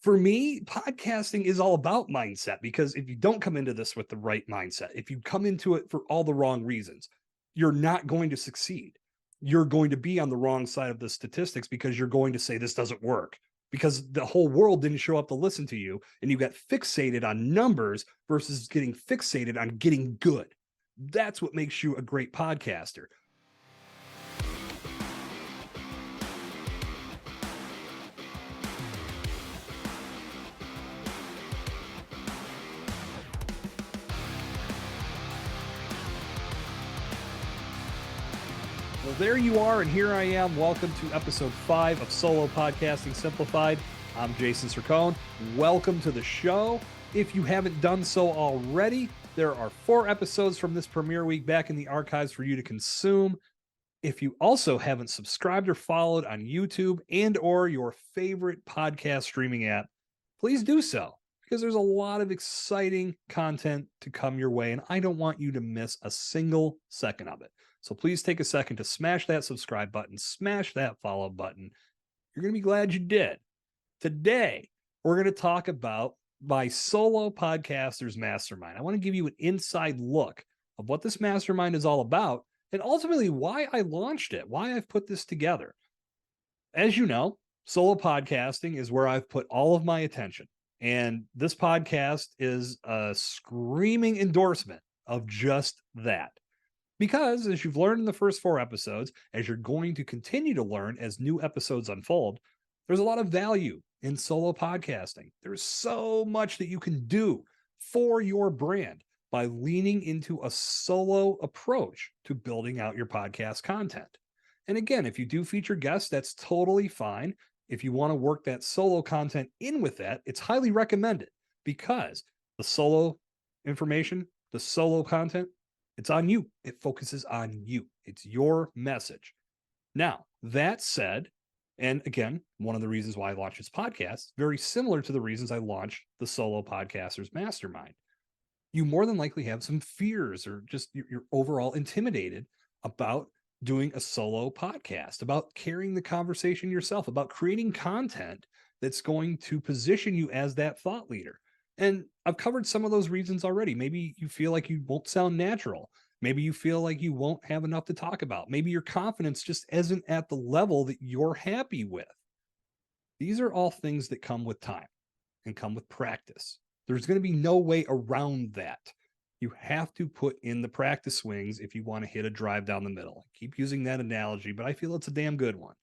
For me, podcasting is all about mindset because if you don't come into this with the right mindset, if you come into it for all the wrong reasons, you're not going to succeed. You're going to be on the wrong side of the statistics because you're going to say this doesn't work because the whole world didn't show up to listen to you and you got fixated on numbers versus getting fixated on getting good. That's what makes you a great podcaster. Well, there you are, and here I am. Welcome to episode 5 of Solo Podcasting Simplified. I'm Jason Sircone. Welcome to the show. If you haven't done so already, there are 4 episodes from this premiere week back in the archives for you to consume. If you also haven't subscribed or followed on YouTube and or your favorite podcast streaming app, please do so, because there's a lot of exciting content to come your way, and I don't want you to miss a single second of it. So please take a second to smash that subscribe button, smash that follow button. You're going to be glad you did. Today, we're going to talk about my Solo Podcasters Mastermind. I want to give you an inside look of what this mastermind is all about and ultimately why I launched it, why I've put this together. As you know, solo podcasting is where I've put all of my attention. And this podcast is a screaming endorsement of just that. Because as you've learned in the first 4 episodes, as you're going to continue to learn as new episodes unfold, there's a lot of value in solo podcasting. There's so much that you can do for your brand by leaning into a solo approach to building out your podcast content. And again, if you do feature guests, that's totally fine. If you want to work that solo content in with that, it's highly recommended because the solo information, the solo content, it's on you. It focuses on you. It's your message. Now, that said, and again, one of the reasons why I launched this podcast, very similar to the reasons I launched the Solo Podcasters Mastermind. You more than likely have some fears or just you're overall intimidated about doing a solo podcast, about carrying the conversation yourself, about creating content that's going to position you as that thought leader. And I've covered some of those reasons already. Maybe you feel like you won't sound natural. Maybe you feel like you won't have enough to talk about. Maybe your confidence just isn't at the level that you're happy with. These are all things that come with time and come with practice. There's going to be no way around that. You have to put in the practice swings if you want to hit a drive down the middle. I keep using that analogy, but I feel it's a damn good one.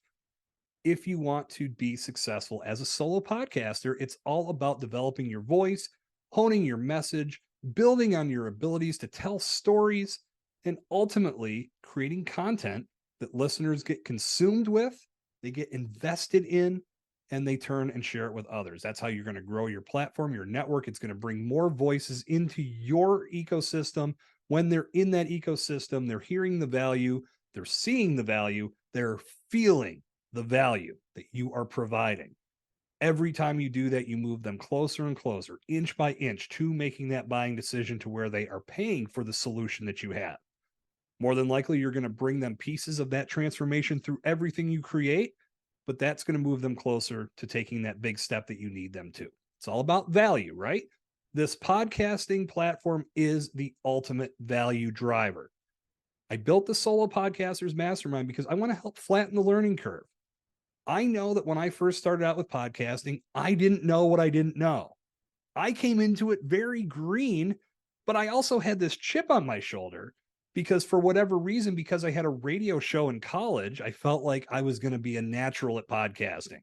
If you want to be successful as a solo podcaster, it's all about developing your voice, honing your message, building on your abilities to tell stories, and ultimately creating content that listeners get consumed with, they get invested in, and they turn and share it with others. That's how you're going to grow your platform, your network. It's going to bring more voices into your ecosystem. When they're in that ecosystem, they're hearing the value, they're seeing the value, they're feeling the value that you are providing. Every time you do that, you move them closer and closer, inch by inch, to making that buying decision to where they are paying for the solution that you have. More than likely, you're going to bring them pieces of that transformation through everything you create, but that's going to move them closer to taking that big step that you need them to. It's all about value, right? This podcasting platform is the ultimate value driver. I built the Solo Podcasters Mastermind because I want to help flatten the learning curve. I know that when I first started out with podcasting, I didn't know what I didn't know. I came into it very green, but I also had this chip on my shoulder because for whatever reason, because I had a radio show in college, I felt like I was going to be a natural at podcasting.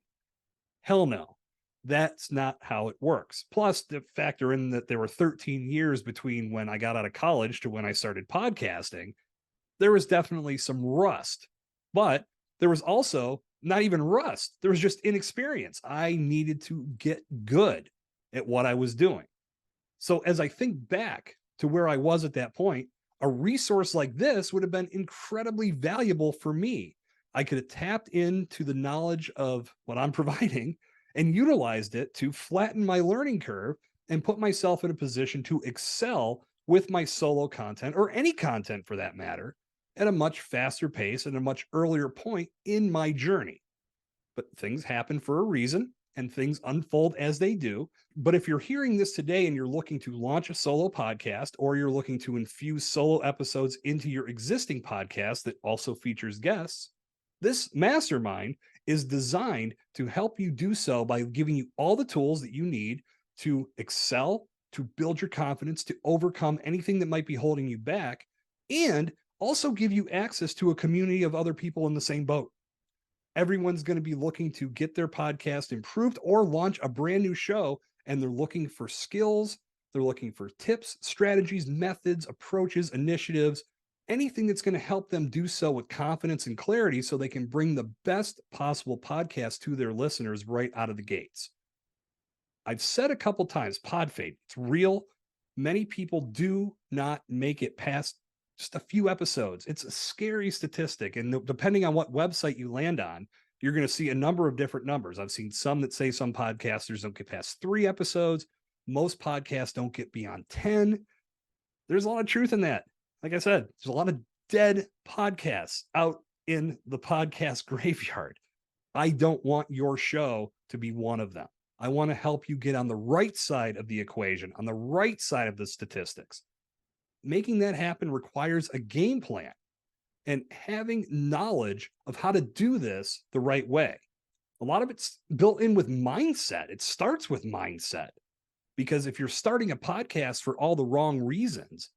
Hell no, that's not how it works. Plus, the factor in that there were 13 years between when I got out of college to when I started podcasting, there was definitely some rust, but there was also not even rust. There was just inexperience. I needed to get good at what I was doing. So as I think back to where I was at that point, a resource like this would have been incredibly valuable for me. I could have tapped into the knowledge of what I'm providing and utilized it to flatten my learning curve and put myself in a position to excel with my solo content, or any content for that matter, at a much faster pace and a much earlier point in my journey. But things happen for a reason, and things unfold as they do. But if you're hearing this today and you're looking to launch a solo podcast, or you're looking to infuse solo episodes into your existing podcast that also features guests, this mastermind is designed to help you do so by giving you all the tools that you need to excel, to build your confidence, to overcome anything that might be holding you back, and also give you access to a community of other people in the same boat. Everyone's going to be looking to get their podcast improved or launch a brand new show, and they're looking for skills. They're looking for tips, strategies, methods, approaches, initiatives, anything that's going to help them do so with confidence and clarity so they can bring the best possible podcast to their listeners right out of the gates. I've said a couple times, pod fade, it's real. Many people do not make it past just a few episodes. It's a scary statistic. And depending on what website you land on, you're going to see a number of different numbers. I've seen some that say some podcasters don't get past 3 episodes. Most podcasts don't get beyond 10. There's a lot of truth in that. Like I said, there's a lot of dead podcasts out in the podcast graveyard. I don't want your show to be one of them. I want to help you get on the right side of the equation, on the right side of the statistics. Making that happen requires a game plan and having knowledge of how to do this the right way. A lot of it's built in with mindset. It starts with mindset, because if you're starting a podcast for all the wrong reasons,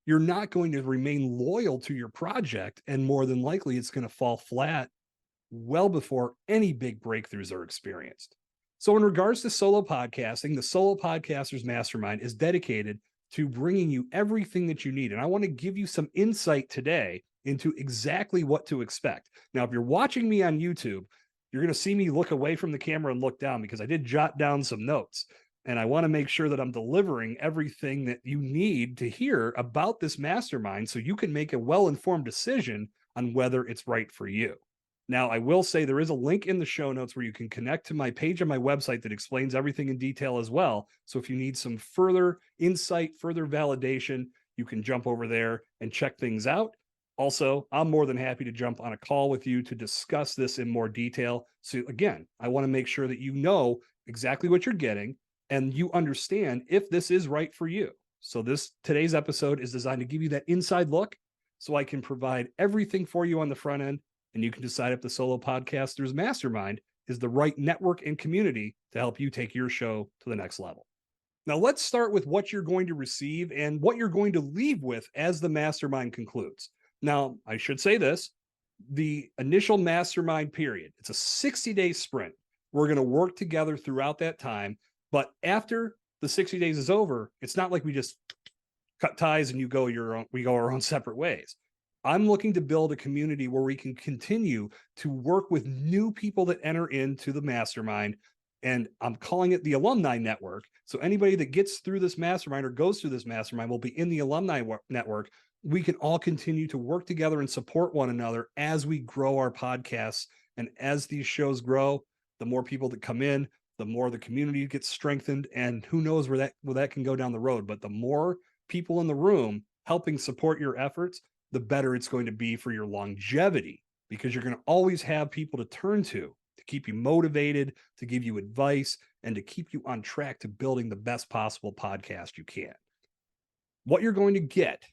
you're not going to remain loyal to your project, and more than likely it's going to fall flat well before any big breakthroughs are experienced. So in regards to solo podcasting, the Solo Podcasters Mastermind is dedicated to bringing you everything that you need. And I want to give you some insight today into exactly what to expect. Now, if you're watching me on YouTube, you're going to see me look away from the camera and look down, because I did jot down some notes. And I want to make sure that I'm delivering everything that you need to hear about this mastermind so you can make a well-informed decision on whether it's right for you. Now, I will say there is a link in the show notes where you can connect to my page on my website that explains everything in detail as well. So if you need some further insight, further validation, you can jump over there and check things out. Also, I'm more than happy to jump on a call with you to discuss this in more detail. So again, I want to make sure that you know exactly what you're getting and you understand if this is right for you. So today's episode is designed to give you that inside look so I can provide everything for you on the front end, and you can decide if the Solo Podcasters Mastermind is the right network and community to help you take your show to the next level. Now, let's start with what you're going to receive and what you're going to leave with as the mastermind concludes. Now, I should say this, the initial mastermind period, it's a 60-day sprint. We're going to work together throughout that time. But after the 60 days is over, it's not like we just cut ties and we go our own separate ways. I'm looking to build a community where we can continue to work with new people that enter into the mastermind. And I'm calling it the alumni network. So anybody that gets through this mastermind or goes through this mastermind will be in the alumni network. We can all continue to work together and support one another as we grow our podcasts. And as these shows grow, the more people that come in, the more the community gets strengthened, and who knows where that can go down the road. But the more people in the room helping support your efforts, the better it's going to be for your longevity, because you're going to always have people to turn to keep you motivated, to give you advice, and to keep you on track to building the best possible podcast you can. What you're going to get,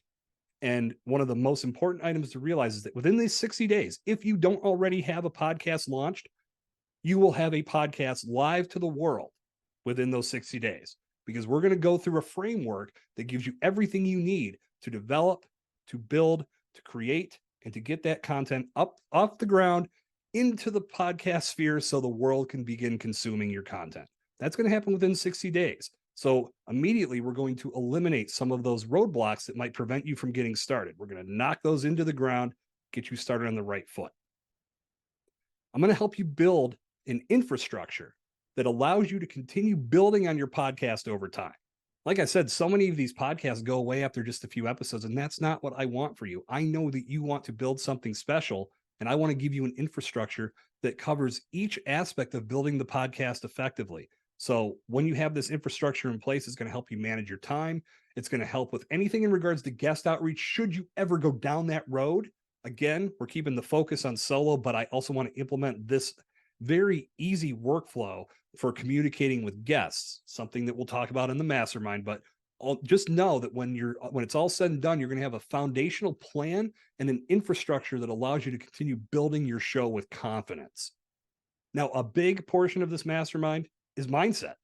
and one of the most important items to realize, is that within these 60 days, if you don't already have a podcast launched, you will have a podcast live to the world within those 60 days, because we're going to go through a framework that gives you everything you need to develop, to build, to create, and to get that content up off the ground into the podcast sphere so the world can begin consuming your content. That's going to happen within 60 days. So immediately we're going to eliminate some of those roadblocks that might prevent you from getting started. We're going to knock those into the ground, get you started on the right foot. I'm going to help you build an infrastructure that allows you to continue building on your podcast over time. Like I said, so many of these podcasts go away after just a few episodes, and that's not what I want for you. I know that you want to build something special, and I want to give you an infrastructure that covers each aspect of building the podcast effectively. So when you have this infrastructure in place, it's going to help you manage your time. It's going to help with anything in regards to guest outreach, should you ever go down that road. Again, we're keeping the focus on solo, but I also want to implement this very easy workflow for communicating with guests, something that we'll talk about in the mastermind, but just know that when it's all said and done, you're going to have a foundational plan and an infrastructure that allows you to continue building your show with confidence. Now, a big portion of this mastermind is mindset.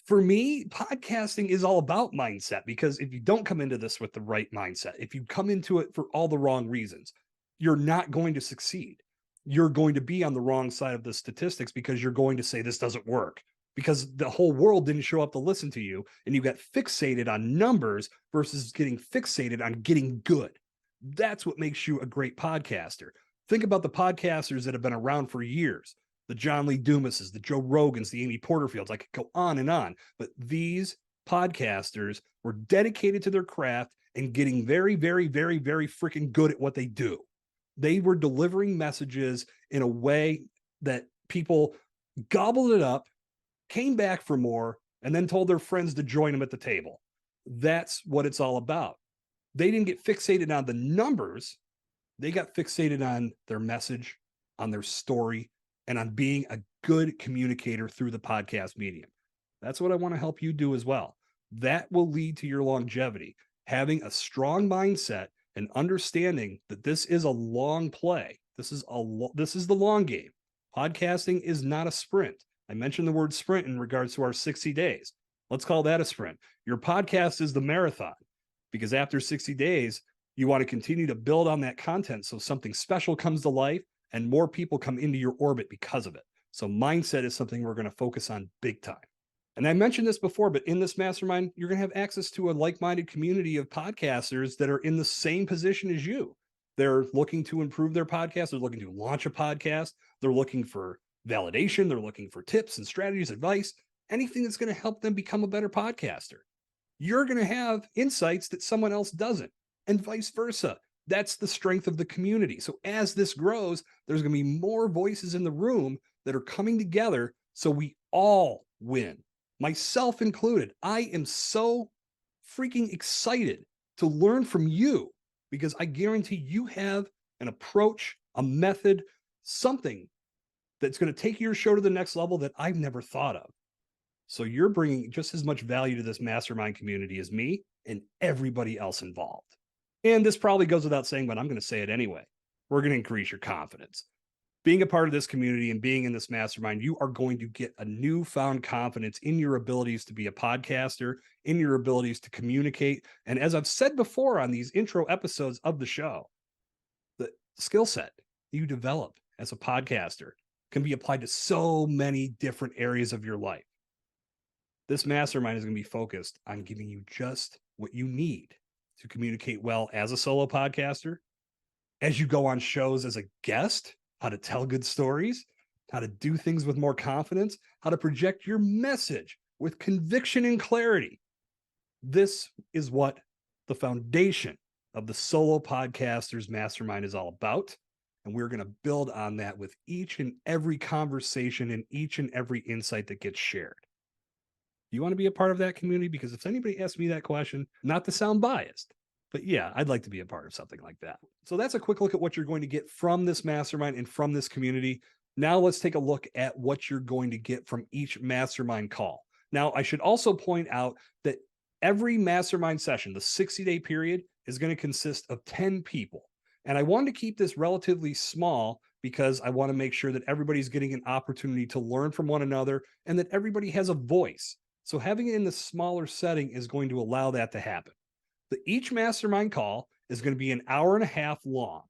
For me, podcasting is all about mindset, because if you don't come into this with the right mindset, if you come into it for all the wrong reasons, you're not going to succeed. You're going to be on the wrong side of the statistics, because you're going to say this doesn't work, because the whole world didn't show up to listen to you, and you got fixated on numbers versus getting fixated on getting good. That's what makes you a great podcaster. Think about the podcasters that have been around for years. The John Lee Dumases, the Joe Rogans, the Amy Porterfields. I could go on and on, but these podcasters were dedicated to their craft and getting very, very, very, very freaking good at what they do. They were delivering messages in a way that people gobbled it up, came back for more, and then told their friends to join them at the table. That's what it's all about. They didn't get fixated on the numbers. They got fixated on their message, on their story, and on being a good communicator through the podcast medium. That's what I want to help you do as well. That will lead to your longevity. Having a strong mindset and understanding that this is a long play. This is the long game. Podcasting is not a sprint. I mentioned the word sprint in regards to our 60 days. Let's call that a sprint. Your podcast is the marathon, because after 60 days, you want to continue to build on that content so something special comes to life and more people come into your orbit because of it. So mindset is something we're going to focus on big time. And I mentioned this before, but in this mastermind, you're going to have access to a like-minded community of podcasters that are in the same position as you. They're looking to improve their podcast. They're looking to launch a podcast. They're looking for validation. They're looking for tips and strategies, advice, anything that's going to help them become a better podcaster. You're going to have insights that someone else doesn't, and vice versa. That's the strength of the community. So as this grows, there's going to be more voices in the room that are coming together so we all win, myself included. I am so freaking excited to learn from you, because I guarantee you have an approach, a method, something that's going to take your show to the next level that I've never thought of. So you're bringing just as much value to this mastermind community as me and everybody else involved. And this probably goes without saying, but I'm going to say it anyway. We're going to increase your confidence. Being a part of this community and being in this mastermind, you are going to get a newfound confidence in your abilities to be a podcaster, in your abilities to communicate. And as I've said before on these intro episodes of the show, the skill set you develop as a podcaster can be applied to so many different areas of your life. This mastermind is going to be focused on giving you just what you need to communicate well as a solo podcaster, as you go on shows as a guest, how to tell good stories, how to do things with more confidence, how to project your message with conviction and clarity. This is what the foundation of the Solo Podcasters Mastermind is all about. And we're going to build on that with each and every conversation and each and every insight that gets shared. You want to be a part of that community? Because if anybody asks me that question, not to sound biased, but yeah, I'd like to be a part of something like that. So that's a quick look at what you're going to get from this mastermind and from this community. Now let's take a look at what you're going to get from each mastermind call. Now, I should also point out that every mastermind session, the 60-day period, is going to consist of 10 people. And I wanted to keep this relatively small because I want to make sure that everybody's getting an opportunity to learn from one another and that everybody has a voice. So having it in the smaller setting is going to allow that to happen. Each mastermind call is going to be an hour and a half long.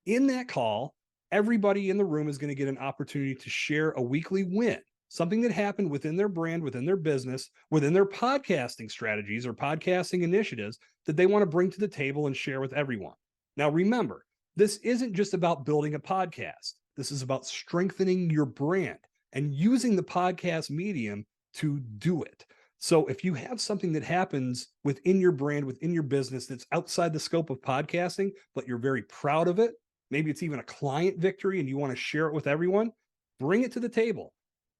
In that call, everybody in the room is going to get an opportunity to share a weekly win, something that happened within their brand, within their business, within their podcasting strategies or podcasting initiatives that they want to bring to the table and share with everyone. Now, remember, this isn't just about building a podcast. This is about strengthening your brand and using the podcast medium to do it. So if you have something that happens within your brand, within your business that's outside the scope of podcasting, but you're very proud of it, maybe it's even a client victory and you want to share it with everyone, bring it to the table.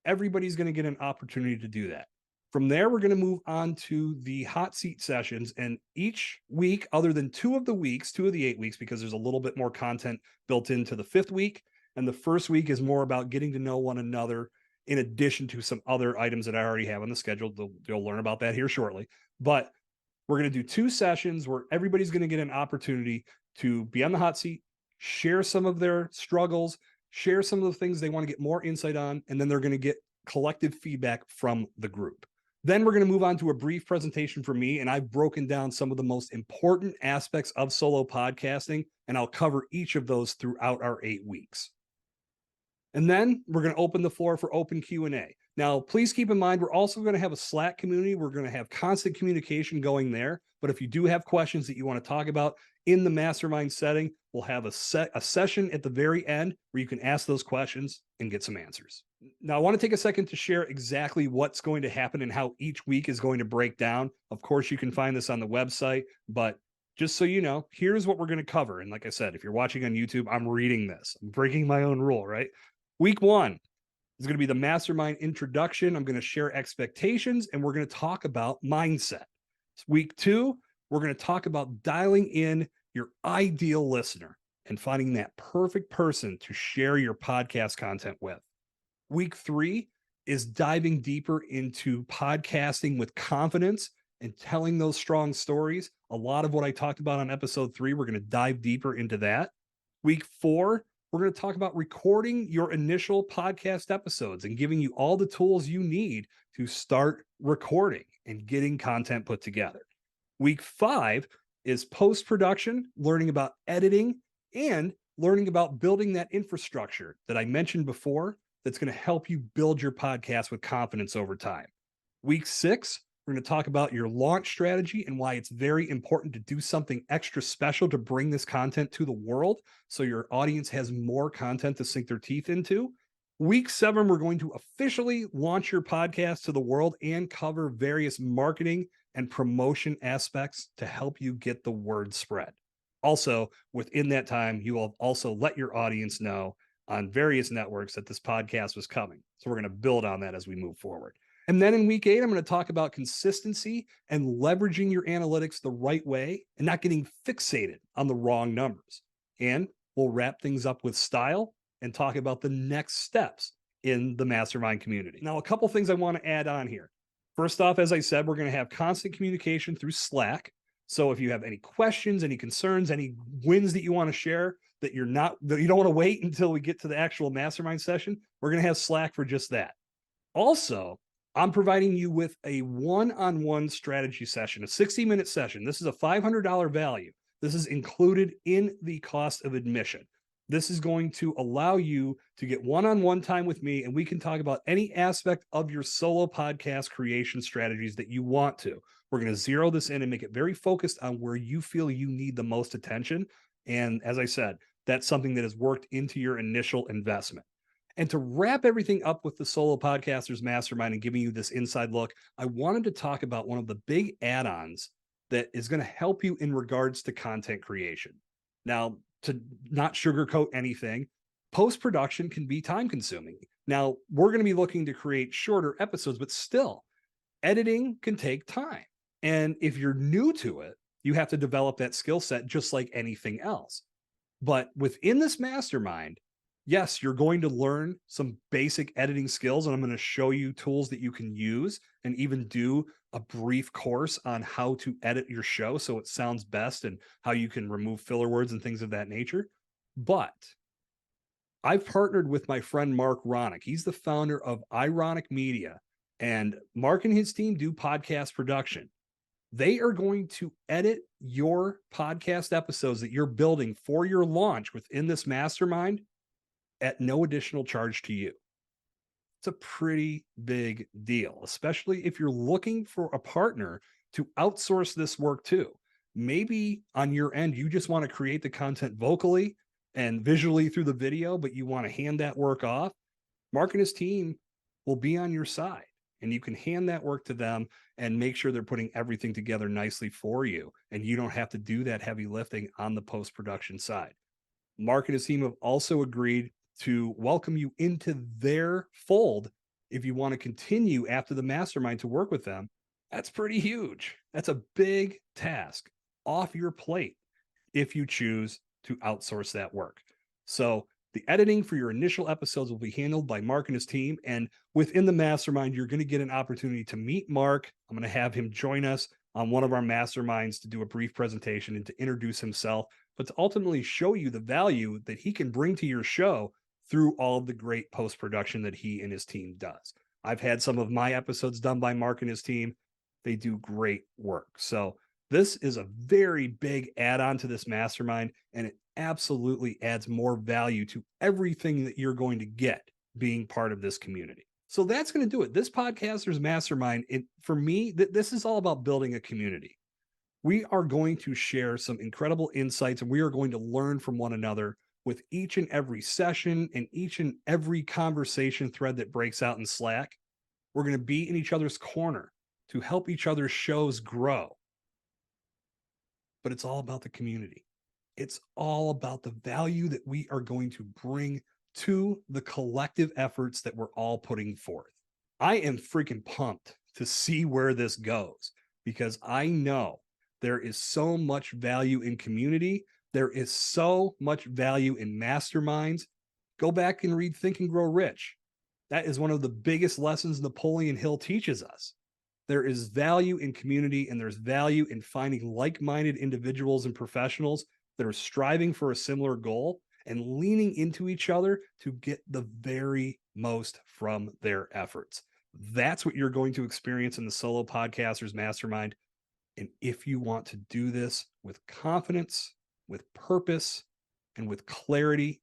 Everybody's going to get an opportunity to do that. From there, we're going to move on to the hot seat sessions. And each week, other than 2 of the 8 weeks, because there's a little bit more content built into the 5th week, and the first week is more about getting to know one another in addition to some other items that I already have on the schedule. You'll learn about that here shortly. But we're going to do 2 sessions where everybody's going to get an opportunity to be on the hot seat, share some of their struggles, share some of the things they want to get more insight on, and then they're going to get collective feedback from the group. Then we're going to move on to a brief presentation from me, and I've broken down some of the most important aspects of solo podcasting, and I'll cover each of those throughout our 8 weeks. And then we're going to open the floor for open Q&A. Now, please keep in mind, we're also going to have a Slack community. We're going to have constant communication going there. But if you do have questions that you want to talk about in the mastermind setting, we'll have a session at the very end where you can ask those questions and get some answers. Now, I want to take a second to share exactly what's going to happen and how each week is going to break down. Of course, you can find this on the website, but just so you know, here's what we're going to cover. And like I said, if you're watching on YouTube, I'm reading this. I'm breaking my own rule, right? Week 1 is going to be the mastermind introduction. I'm going to share expectations, and we're going to talk about mindset. Week 2, we're going to talk about dialing in your ideal listener and finding that perfect person to share your podcast content with. Week 3 is diving deeper into podcasting with confidence and telling those strong stories. A lot of what I talked about on episode 3, we're going to dive deeper into that. Week 4, we're going to talk about recording your initial podcast episodes and giving you all the tools you need to start recording and getting content put together. Week 5 is post-production, learning about editing and learning about building that infrastructure that I mentioned before that's going to help you build your podcast with confidence over time. Week 6, we're going to talk about your launch strategy and why it's very important to do something extra special to bring this content to the world so your audience has more content to sink their teeth into. Week 7, we're going to officially launch your podcast to the world and cover various marketing and promotion aspects to help you get the word spread. Also, within that time, you will also let your audience know on various networks that this podcast was coming. So we're going to build on that as we move forward. And then in week 8, I'm going to talk about consistency and leveraging your analytics the right way and not getting fixated on the wrong numbers. And we'll wrap things up with style and talk about the next steps in the mastermind community. Now, a couple things I want to add on here. First off, as I said, we're going to have constant communication through Slack. So if you have any questions, any concerns, any wins that you want to share that you don't want to wait until we get to the actual mastermind session, we're going to have Slack for just that. Also, I'm providing you with a one-on-one strategy session, a 60-minute session. This is a $500 value. This is included in the cost of admission. This is going to allow you to get one-on-one time with me, and we can talk about any aspect of your solo podcast creation strategies that you want to. We're going to zero this in and make it very focused on where you feel you need the most attention. And as I said, that's something that has worked into your initial investment. And to wrap everything up with the Solo Podcasters Mastermind and giving you this inside look, I wanted to talk about one of the big add-ons that is going to help you in regards to content creation. Now, to not sugarcoat anything, post-production can be time-consuming. Now, we're going to be looking to create shorter episodes, but still, editing can take time. And if you're new to it, you have to develop that skill set just like anything else. But within this mastermind, yes, you're going to learn some basic editing skills, and I'm going to show you tools that you can use and even do a brief course on how to edit your show so it sounds best and how you can remove filler words and things of that nature. But I've partnered with my friend Mark Ronick. He's the founder of Ironic Media, and Mark and his team do podcast production. They are going to edit your podcast episodes that you're building for your launch within this mastermind at no additional charge to you. It's a pretty big deal, especially if you're looking for a partner to outsource this work to. Maybe on your end, you just want to create the content vocally and visually through the video, but you want to hand that work off. Mark and his team will be on your side, and you can hand that work to them and make sure they're putting everything together nicely for you. And you don't have to do that heavy lifting on the post-production side. Mark and his team have also agreed to welcome you into their fold if you want to continue after the mastermind to work with them. That's pretty huge. That's a big task off your plate if you choose to outsource that work. So The editing for your initial episodes will be handled by Mark and his team. And within the mastermind, you're going to get an opportunity to meet Mark. I'm going to have him join us on one of our masterminds to do a brief presentation and to introduce himself, but to ultimately show you the value that he can bring to your show through all of the great post-production that he and his team does. I've had some of my episodes done by Mark and his team. They do great work. So this is a very big add-on to this mastermind, and it absolutely adds more value to everything that you're going to get being part of this community. So that's going to do it. This Podcasters Mastermind, for me, this is all about building a community. We are going to share some incredible insights, and we are going to learn from one another with each and every session and each and every conversation thread that breaks out in Slack. We're going to be in each other's corner to help each other's shows grow. But it's all about the community. It's all about the value that we are going to bring to the collective efforts that we're all putting forth. I am freaking pumped to see where this goes, because I know there is so much value in community. There is so much value in masterminds. Go back and read Think and Grow Rich. That is one of the biggest lessons Napoleon Hill teaches us. There is value in community, and there's value in finding like-minded individuals and professionals that are striving for a similar goal and leaning into each other to get the very most from their efforts. That's what you're going to experience in the Solo Podcasters Mastermind. And if you want to do this with confidence, with purpose, and with clarity,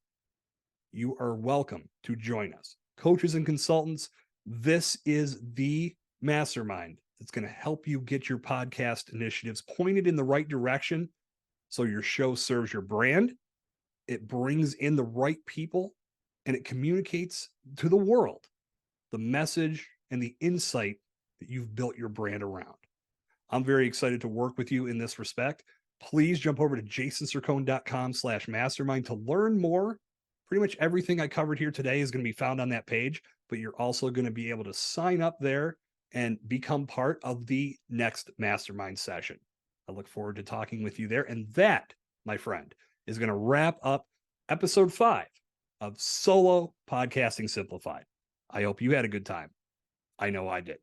you are welcome to join us. Coaches and consultants, this is the mastermind that's going to help you get your podcast initiatives pointed in the right direction so your show serves your brand, it brings in the right people, and it communicates to the world the message and the insight that you've built your brand around. I'm very excited to work with you in this respect. Please jump over to jasonsircone.com/mastermind to learn more. Pretty much everything I covered here today is going to be found on that page, but you're also going to be able to sign up there and become part of the next mastermind session. I look forward to talking with you there. And that, my friend, is going to wrap up episode 5 of Solo Podcasting Simplified. I hope you had a good time. I know I did.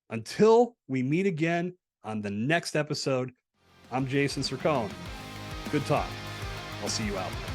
Until we meet again on the next episode, I'm Jason Sircone. Good talk. I'll see you out there.